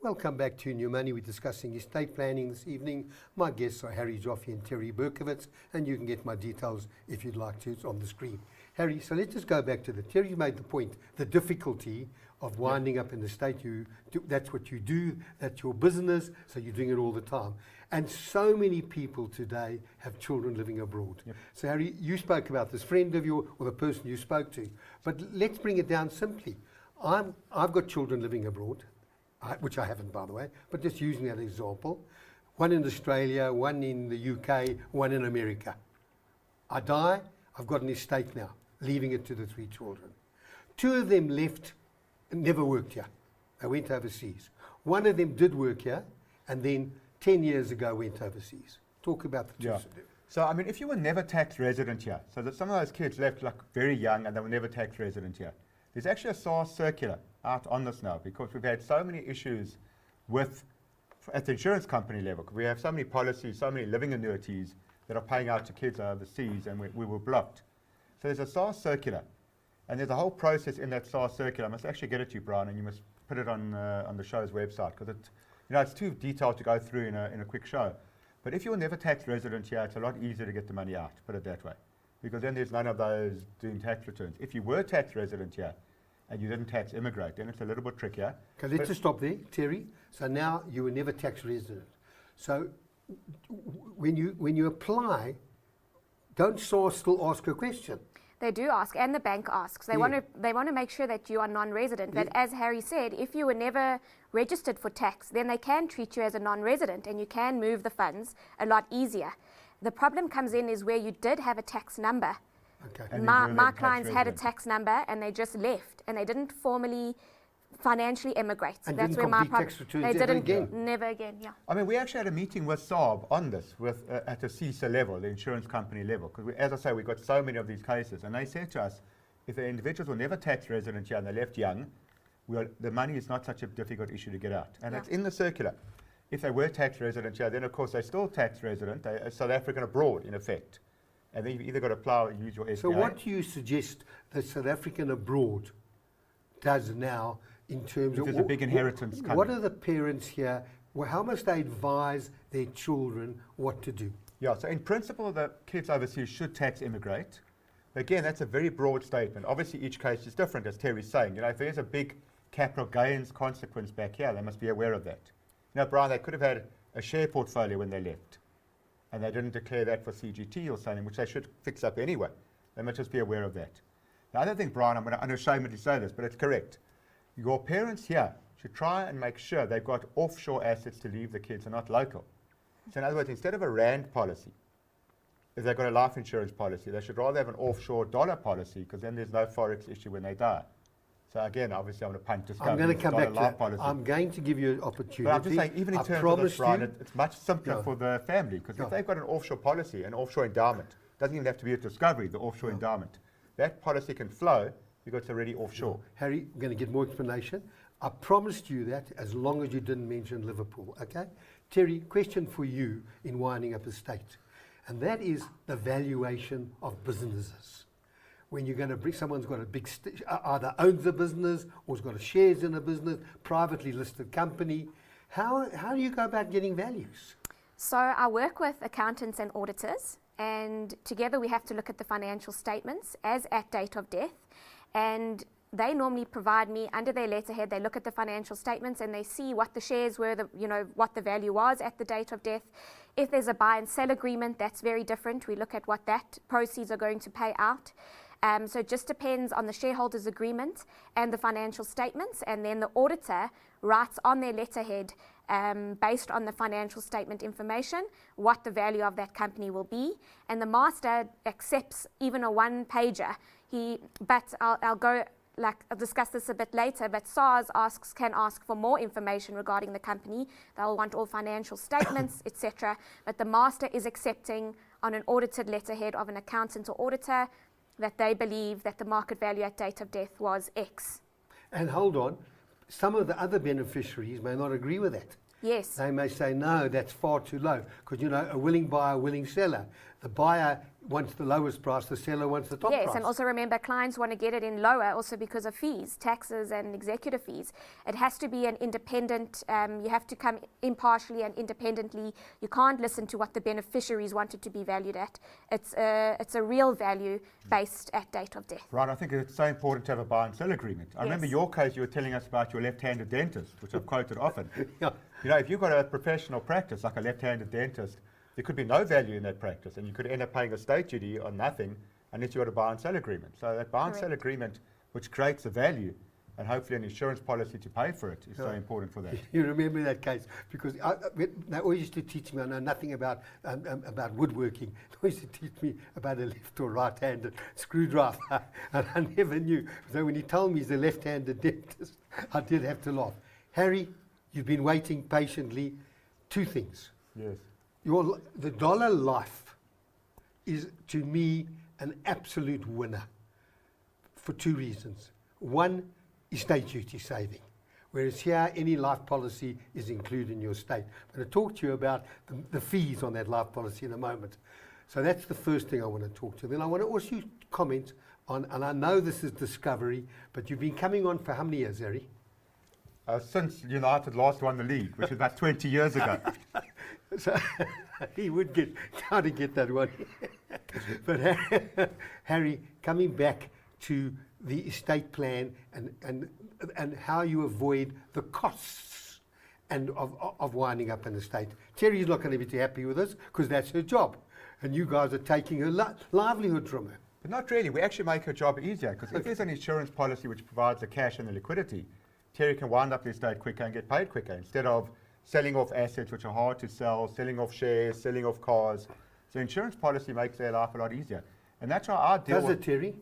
Welcome back to New Money. We're discussing estate planning this evening. My guests are Harry Joffe and Terry Berkowitz, and you can get my details if you'd like to. It's on the screen. Harry, so let's just go back to Terry made the point, the difficulty of winding up in the estate. That's what you do, that's your business, so you're doing it all the time. And so many people today have children living abroad. Yep. So Harry, you spoke about this friend of yours, or the person you spoke to, but let's bring it down simply. I've got children living abroad, which I haven't, by the way, but just using that example. One in Australia, one in the UK, one in America. I die, I've got an estate now, leaving it to the 3 children. 2 of them left and never worked here. They went overseas. One of them did work here, and then 10 years ago went overseas. Talk about the two. Yeah. So, I mean, if you were never tax resident here, so that some of those kids left like very young and they were never tax resident here, there's actually a SARS circular out on this now, because we've had so many issues at the insurance company level. We have so many policies, so many living annuities that are paying out to kids overseas, and we were blocked. So there's a SARS circular, and there's a whole process in that SARS circular. I must actually get it to you, Bryan, and you must put it on the show's website, because it's too detailed to go through in a quick show. But if you're never tax resident here, it's a lot easier to get the money out, put it that way, because then there's none of those doing tax returns. If you were tax resident here and you didn't tax immigrate, then it's a little bit trickier. Okay, let's just stop there, Terry. So now you were never tax resident. So when you apply, don't SARS still ask a question? They do ask, and the bank asks. They want to make sure that you are non-resident. But as Harry said, if you were never registered for tax, then they can treat you as a non-resident, and you can move the funds a lot easier. The problem comes in is where you did have a tax number. Okay. My clients had a tax number, and they just left, and they didn't formally financially emigrate. And that's didn't where complete my tax returns they ever didn't again? never again. Yeah. I mean, we actually had a meeting with Saab on this, at the CISA level, the insurance company level, because as I say, we've got so many of these cases, and they said to us, if the individuals were never tax resident here and they left young, the money is not such a difficult issue to get out. And it's in the circular. If they were tax resident here, then of course they're still tax resident, they're South African abroad in effect. And then you've either got to apply or use your SPA. So what do you suggest that South African abroad does now in terms of... There's a big inheritance coming. What are the parents here, how must they advise their children what to do? Yeah, so in principle, the kids overseas should tax immigrate. Again, that's a very broad statement. Obviously, each case is different, as Terry's saying. If there's a big capital gains consequence back here, they must be aware of that. Bryan, they could have had a share portfolio when they left, and they didn't declare that for CGT or something, which they should fix up anyway. They must just be aware of that. The other thing, Bryan, I'm unashamedly say this, but it's correct. Your parents here should try and make sure they've got offshore assets to leave the kids and not local. So in other words, instead of a rand policy, if they've got a life insurance policy, they should rather have an offshore dollar policy, because then there's no forex issue when they die. So again, obviously I'm going to punt Discovery. I'm going to come back to that. Policy. I'm going to give you an opportunity. But I'm just saying, even in terms of this, Bryan, it's much simpler for the family, because if they've got an offshore policy, an offshore endowment, doesn't even have to be a Discovery, the offshore endowment, that policy can flow because it's already offshore. Harry, I'm going to get more explanation. I promised you that as long as you didn't mention Liverpool, okay? Terry, question for you in winding up estate, and that is the valuation of businesses. When you're going to bring, someone's got a big, either owns a business or has got shares in a business, privately listed company, how do you go about getting values? So I work with accountants and auditors, and together we have to look at the financial statements as at date of death, and they normally provide me under their letterhead. They look at the financial statements and they see what the shares were, what the value was at the date of death. If there's a buy and sell agreement, that's very different. We look at what that proceeds are going to pay out. So it just depends on the shareholders' agreement and the financial statements, and then the auditor writes on their letterhead, based on the financial statement information, what the value of that company will be, and the master accepts even a one-pager. But I'll discuss this a bit later, but SARS can ask for more information regarding the company. They'll want all financial statements, etc. But the master is accepting on an audited letterhead of an accountant or auditor that they believe that the market value at date of death was X. And hold on, some of the other beneficiaries may not agree with that. Yes. They may say, no, that's far too low, because, a willing buyer, willing seller. The buyer wants the lowest price, the seller wants the top Yes, price. and also remember, clients want to get it in lower also because of fees, taxes and executive fees. It has to be an independent, you have to come impartially and independently. You can't listen to what the beneficiaries want it to be valued at. It's a real value based at date of death. Right, I think it's so important to have a buy and sell agreement. I remember Yes. your case, you were telling us about your left-handed dentist, which I've quoted often. Yeah. You know, if you've got a professional practice, like a left-handed dentist, there could be no value in that practice, and you could end up paying estate duty on nothing unless you got a buy and sell agreement. So that buy and sell Correct. agreement, which creates the value, and hopefully an insurance policy to pay for it, is so Yeah. important for that. You remember that case? Because they always used to teach me, I know nothing about woodworking. They always used to teach me about a left or right-handed screwdriver, and I never knew. So when he told me he's a left-handed dentist, I did have to laugh. Harry, you've been waiting patiently. Two things. Yes. The dollar life is, to me, an absolute winner for two reasons. One, estate duty saving, whereas here any life policy is included in your estate. I'm going to talk to you about the fees on that life policy in a moment. So that's the first thing I want to talk to. Then I want to also comment on, and I know this is Discovery, but you've been coming on for how many years, Harry? Since United last won the league, which was about 20 years ago. So he would try to get that one. But Harry, coming back to the estate plan and how you avoid the costs and of winding up an estate. Terry's not going to be too happy with us because that's her job, and you guys are taking her livelihood from her. But not really. We actually make her job easier, because if there's an insurance policy which provides the cash and the liquidity, Terry can wind up the estate quicker and get paid quicker, instead of selling off assets which are hard to sell, selling off shares, selling off cars. So insurance policy makes their life a lot easier. And that's how I deal Does with it, Terry?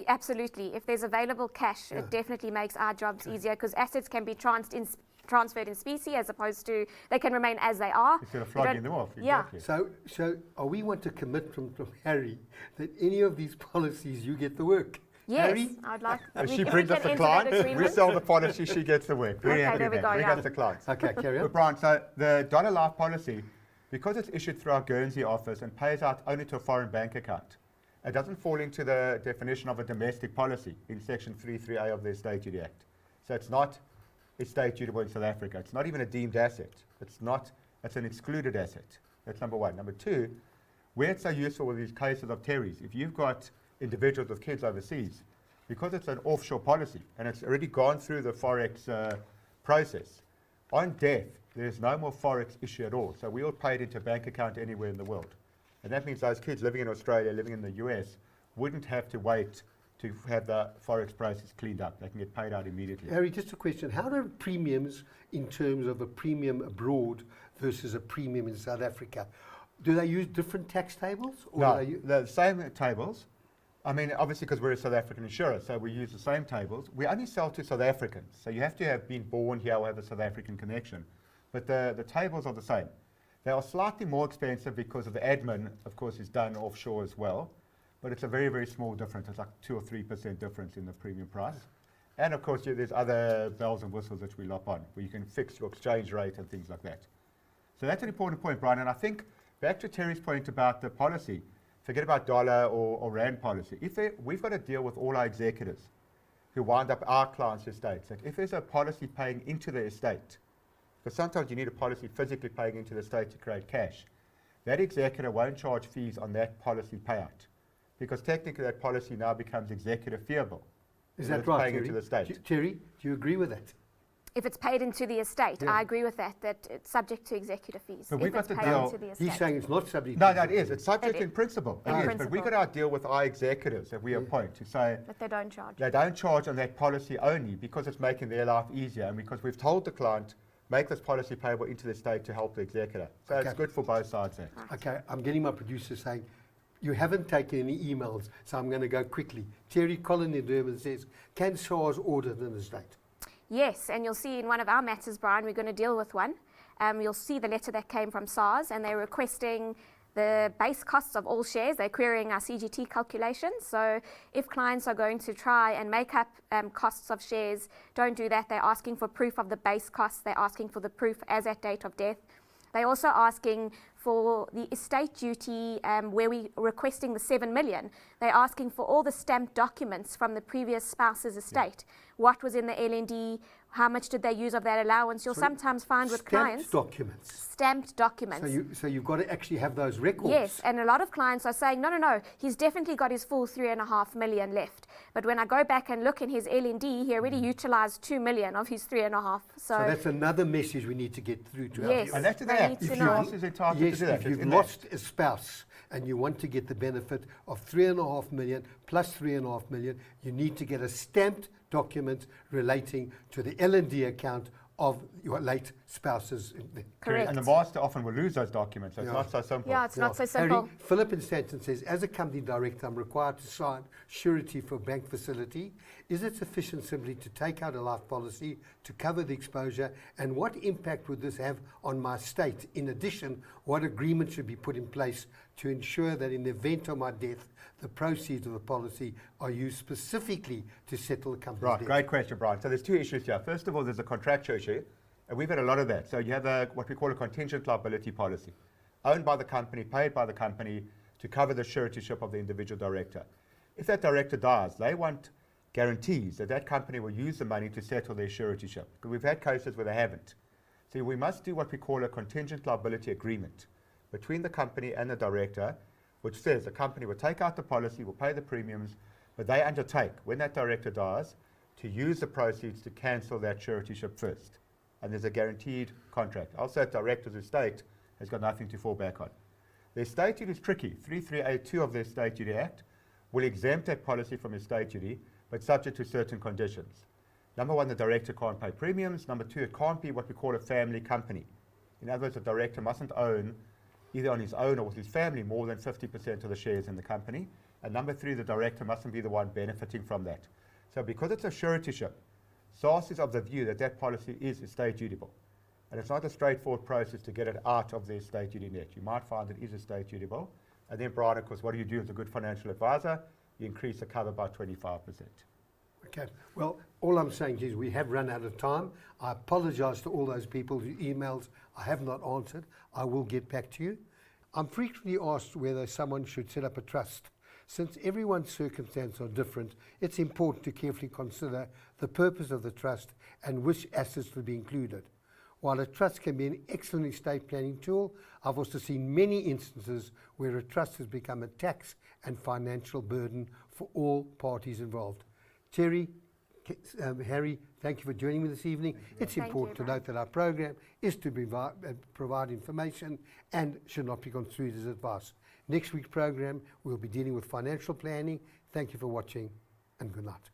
Absolutely. If there's available cash, it definitely makes our jobs easier because assets can be transferred in specie as opposed to, they can remain as they are. instead of You flogging don't- them off. Yeah. Exactly. So are we want to commit from Harry that any of these policies you get the work? Yes, Harry? I'd like. If we- she if we brings us can the enter that client, we agreement. sell the policy, she gets the work. Very Okay, happy there with we that. go, Bring yeah. us the clients. Okay, carry on. But Bryan, so the dollar life policy, because it's issued through our Guernsey office and pays out only to a foreign bank account, it doesn't fall into the definition of a domestic policy in Section 33A of the Estate Duty Act. So it's not estate dutiable in South Africa. It's not even a deemed asset. It's an excluded asset. That's number one. Number two, where it's so useful with these cases of Terry's, if you've got individuals with kids overseas, because it's an offshore policy and it's already gone through the Forex process, on death, there's no more Forex issue at all. So we all paid into a bank account anywhere in the world. And that means those kids living in Australia, living in the US, wouldn't have to wait to have the Forex process cleaned up. They can get paid out immediately. Harry, just a question. How do premiums, in terms of a premium abroad versus a premium in South Africa, do they use different tax tables? Or No, do they the same tables. I mean, obviously, because we're a South African insurer, so we use the same tables. We only sell to South Africans, so you have to have been born here or have a South African connection. But the tables are the same. They are slightly more expensive because of the admin, of course, is done offshore as well. But it's a very, very small difference. It's like 2 or 3% difference in the premium price. And of course, there's other bells and whistles that we lop on, where you can fix your exchange rate and things like that. So that's an important point, Bryan. And I think, back to Terry's point about the policy, forget about dollar or rand policy. We've got to deal with all our executives who wind up our clients' estates. Like if there's a policy paying into the estate, because sometimes you need a policy physically paying into the estate to create cash, that executor won't charge fees on that policy payout, because technically that policy now becomes executive feeable. Is because that it's right, paying Terry? into the estate. Terry, do you agree with that? If it's paid into the estate, Yeah. I agree with that it's subject to executive fees. But if we've got it's to paid deal- into the estate. He's saying it's not subject No, to no, it is. It's subject It in is. principle. In It is. But principle. we've got to deal with our executives that we appoint to say But they don't charge. they don't charge on that policy only because it's making their life easier and because we've told the client, make this policy payable into the estate to help the executor. So it's Okay. good for both sides there. Okay, I'm getting my producer saying, you haven't taken any emails, so I'm going to go quickly. Terry Collin in Durban says, can SARS audit an estate? Yes, and you'll see in one of our matters, Bryan, we're going to deal with one. You'll see the letter that came from SARS, and they're requesting the base costs of all shares. They're querying our CGT calculations. So if clients are going to try and make up costs of shares, don't do that. They're asking for proof of the base costs. They're asking for the proof as at date of death. They're also asking for the estate duty, where we're requesting the 7 million. They're asking for all the stamped documents from the previous spouse's estate. What was in the LND? How much did they use of that allowance? You'll sometimes find with clients stamped documents. So you've got to actually have those records. Yes, and a lot of clients are saying, no, he's definitely got his full 3.5 million left. But when I go back and look in his L&D, he already utilised 2 million of his 3.5. So that's another message we need to get through to our Yes. viewers. And that's the They act. need to If know. your boss is entitled Yes, to do that, if it's you've in the act. lost a spouse and you want to get the benefit of 3.5 million plus 3.5 million, you need to get a stamped document relating to the L&D account of your late spouse's. Correct. And the master often will lose those documents, so it's Yeah. not so simple. Yeah, it's not so simple. Harry, Philip in Stanton says, as a company director, I'm required to sign surety for a bank facility. Is it sufficient simply to take out a life policy to cover the exposure? And what impact would this have on my estate? In addition, what agreement should be put in place to ensure that in the event of my death, the proceeds of the policy are used specifically to settle the company's Right, debt? great question, Brian. So there's two issues here. First of all, there's a contractual issue, and we've had a lot of that. So you have what we call a contingent liability policy, owned by the company, paid by the company, to cover the suretyship of the individual director. If that director dies, they want guarantees that that company will use the money to settle their suretyship. Because we've had cases where they haven't. So we must do what we call a contingent liability agreement between the company and the director, which says the company will take out the policy, will pay the premiums, but they undertake, when that director dies, to use the proceeds to cancel that suretyship first. And there's a guaranteed contract. Also, that director's estate has got nothing to fall back on. The estate duty is tricky. 3382 of the Estate Duty Act will exempt that policy from estate duty, but subject to certain conditions. Number one, the director can't pay premiums. Number two, it can't be what we call a family company. In other words, the director mustn't own, either on his own or with his family, more than 50% of the shares in the company. And number three, the director mustn't be the one benefiting from that. So because it's a suretyship, SARS is of the view that that policy is estate dutiable. And it's not a straightforward process to get it out of the estate duty net. You might find it is estate dutiable. And then, Bryan, of course, what do you do as a good financial advisor? You increase the cover by 25%. Okay. Well, all I'm saying is we have run out of time. I apologise to all those people whose emails I have not answered. I will get back to you. I'm frequently asked whether someone should set up a trust. Since everyone's circumstances are different, it's important to carefully consider the purpose of the trust and which assets will be included. While a trust can be an excellent estate planning tool, I've also seen many instances where a trust has become a tax and financial burden for all parties involved. Terry, Harry, thank you for joining me this evening. It's important to note that our program is to provide information and should not be construed as advice. Next week's program, we'll be dealing with financial planning. Thank you for watching, and good night.